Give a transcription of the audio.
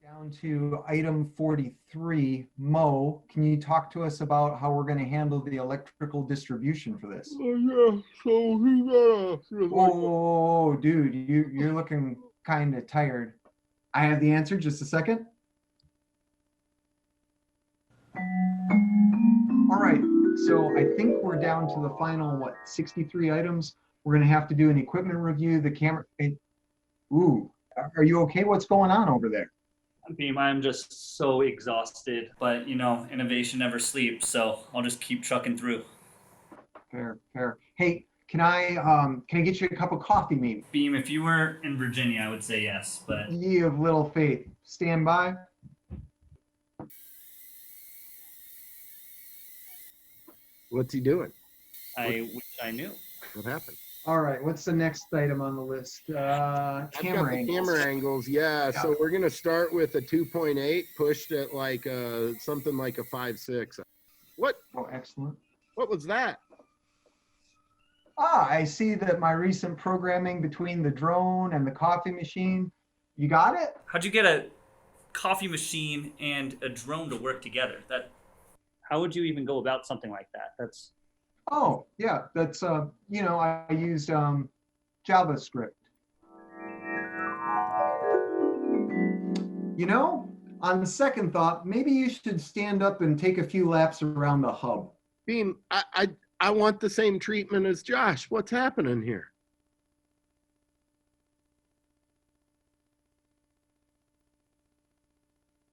Down to item 43, Mo, can you talk to us about how we're going to handle the electrical distribution for this? Yeah, so he got Oh, dude, you're looking kind of tired. I have the answer, just a second. All right, so I think we're down to the final, 63 items. We're going to have to do an equipment review, the camera. Ooh, are you okay? What's going on over there? Beam, I'm just so exhausted, but innovation never sleeps, so I'll just keep trucking through. Fair, fair. Hey, can I get you a cup of coffee, maybe? Beam, if you were in Virginia, I would say yes, but Ye of little faith. Stand by. What's he doing? I wish I knew. What happened? All right, what's the next item on the list? Camera angles. Camera angles, yeah. So we're gonna start with a 2.8 pushed at like something like a 5.6. What? Oh, excellent. What was that? I see that my recent programming between the drone and the coffee machine. You got it? How'd you get a coffee machine and a drone to work together? How would you even go about something like that? Oh, yeah, that's, I used JavaScript. On second thought, maybe you should stand up and take a few laps around the hub. Beam, I want the same treatment as Josh. What's happening here?